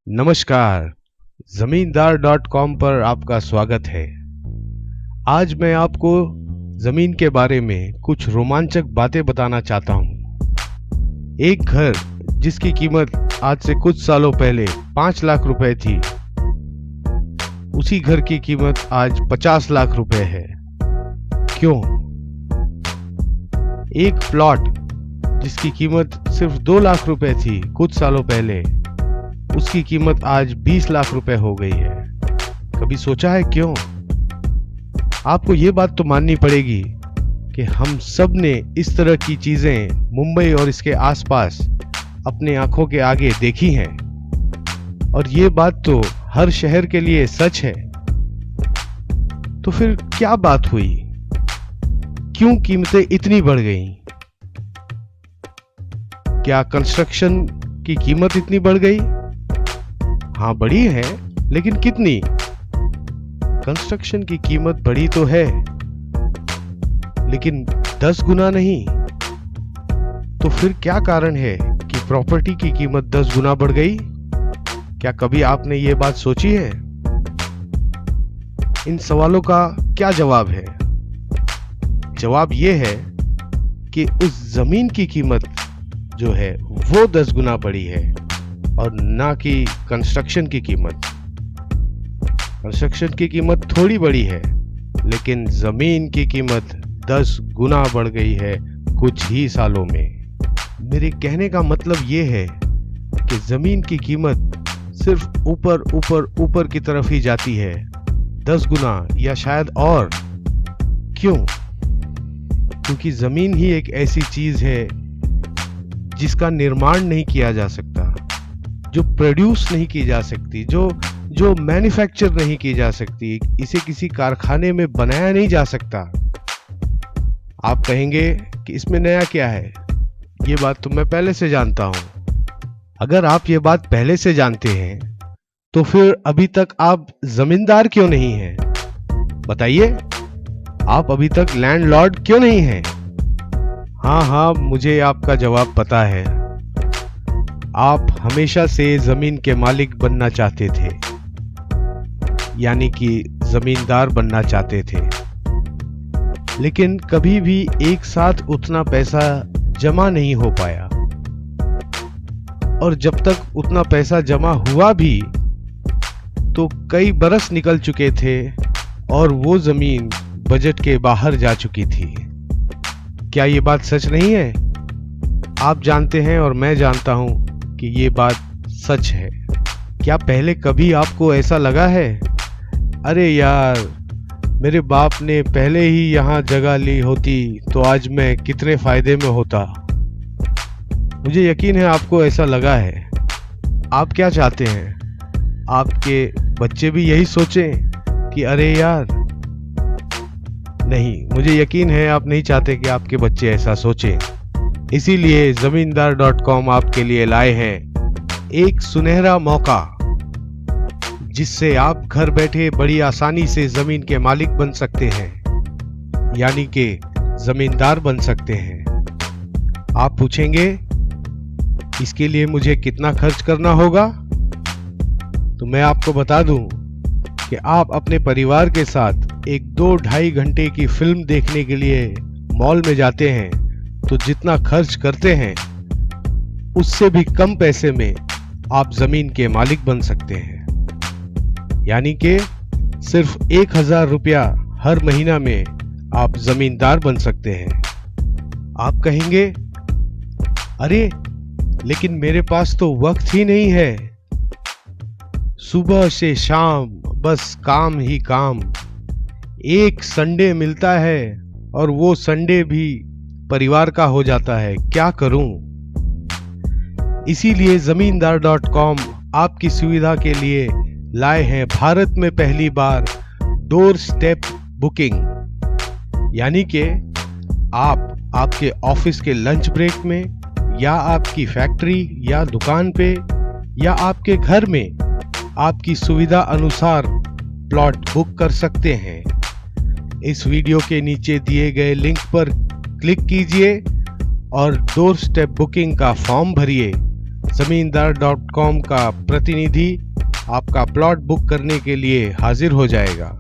नमस्कार। जमींदार.com पर आपका स्वागत है। आज मैं आपको जमीन के बारे में कुछ रोमांचक बातें बताना चाहता हूँ। एक घर जिसकी कीमत आज से कुछ सालों पहले 5 लाख रुपए थी, उसी घर की कीमत आज 50 लाख रुपए है। क्यों? एक प्लॉट जिसकी कीमत सिर्फ 2 लाख रुपए थी कुछ सालों पहले, उसकी कीमत आज 20 लाख रुपए हो गई है। कभी सोचा है क्यों? आपको ये बात तो माननी पड़ेगी कि हम सब ने इस तरह की चीजें मुंबई और इसके आसपास अपने आंखों के आगे देखी हैं, और ये बात तो हर शहर के लिए सच है। तो फिर क्या बात हुई? क्यों कीमतें इतनी बढ़ गईं? क्या कंस्ट्रक्शन की कीमत इतनी बढ़ गई? हाँ, बढ़ी है, लेकिन कितनी? कंस्ट्रक्शन की कीमत बढ़ी तो है, लेकिन 10 गुना नहीं। तो फिर क्या कारण है कि प्रॉपर्टी की कीमत 10 गुना बढ़ गई? क्या कभी आपने ये बात सोची है? इन सवालों का क्या जवाब है? जवाब ये है कि उस जमीन की कीमत जो है वो 10 गुना बढ़ी है, और ना कि कंस्ट्रक्शन की कीमत। कंस्ट्रक्शन की कीमत थोड़ी बढ़ी है, लेकिन जमीन की कीमत 10 गुना बढ़ गई है कुछ ही सालों में। मेरे कहने का मतलब ये है कि जमीन की कीमत सिर्फ ऊपर ऊपर ऊपर की तरफ ही जाती है, 10 गुना या शायद और। क्यों? क्योंकि जमीन ही एक ऐसी चीज है जिसका निर्माण नहीं किया जा सकता, जो प्रोड्यूस नहीं की जा सकती, जो मैन्युफैक्चर नहीं की जा सकती, इसे किसी कारखाने में बनाया नहीं जा सकता। आप कहेंगे कि इसमें नया क्या है? ये बात तो मैं पहले से जानता हूं। अगर आप ये बात पहले से जानते हैं तो फिर अभी तक आप जमींदार क्यों नहीं हैं? बताइए, आप अभी तक लैंडलॉर्ड क्यों नहीं हैं? हाँ, मुझे आपका जवाब पता है। आप हमेशा से जमीन के मालिक बनना चाहते थे, यानी कि जमींदार बनना चाहते थे, लेकिन कभी भी एक साथ उतना पैसा जमा नहीं हो पाया। और जब तक उतना पैसा जमा हुआ भी तो कई बरस निकल चुके थे और वो जमीन बजट के बाहर जा चुकी थी। क्या ये बात सच नहीं है? आप जानते हैं और मैं जानता हूं कि ये बात सच है। क्या पहले कभी आपको ऐसा लगा है, अरे यार, मेरे बाप ने पहले ही यहाँ जगह ली होती तो आज मैं कितने फायदे में होता? मुझे यकीन है आपको ऐसा लगा है। आप क्या चाहते हैं? आपके बच्चे भी यही सोचें कि अरे यार? नहीं, मुझे यकीन है आप नहीं चाहते कि आपके बच्चे ऐसा सोचें। इसीलिए जमींदार.com आपके लिए लाए हैं एक सुनहरा मौका, जिससे आप घर बैठे बड़ी आसानी से जमीन के मालिक बन सकते हैं, यानी कि जमींदार बन सकते हैं। आप पूछेंगे, इसके लिए मुझे कितना खर्च करना होगा? तो मैं आपको बता दूं कि आप अपने परिवार के साथ एक 2-2.5 घंटे की फिल्म देखने के लिए मॉल में जाते हैं तो जितना खर्च करते हैं उससे भी कम पैसे में आप जमीन के मालिक बन सकते हैं, यानी कि सिर्फ 1000 रुपया हर महीना में आप जमींदार बन सकते हैं। आप कहेंगे, अरे लेकिन मेरे पास तो वक्त ही नहीं है, सुबह से शाम बस काम ही काम, एक संडे मिलता है और वो संडे भी परिवार का हो जाता है, क्या करूं? इसीलिए जमींदार.com आपकी सुविधा के लिए लाए हैं भारत में पहली बार डोर स्टेप बुकिंग, यानी कि आप आपके ऑफिस के लंच ब्रेक में या आपकी फैक्ट्री या दुकान पे या आपके घर में आपकी सुविधा अनुसार प्लॉट बुक कर सकते हैं। इस वीडियो के नीचे दिए गए लिंक पर क्लिक कीजिए और डोर स्टेप बुकिंग का फॉर्म भरिए। जमींदार.com का प्रतिनिधि आपका प्लॉट बुक करने के लिए हाजिर हो जाएगा।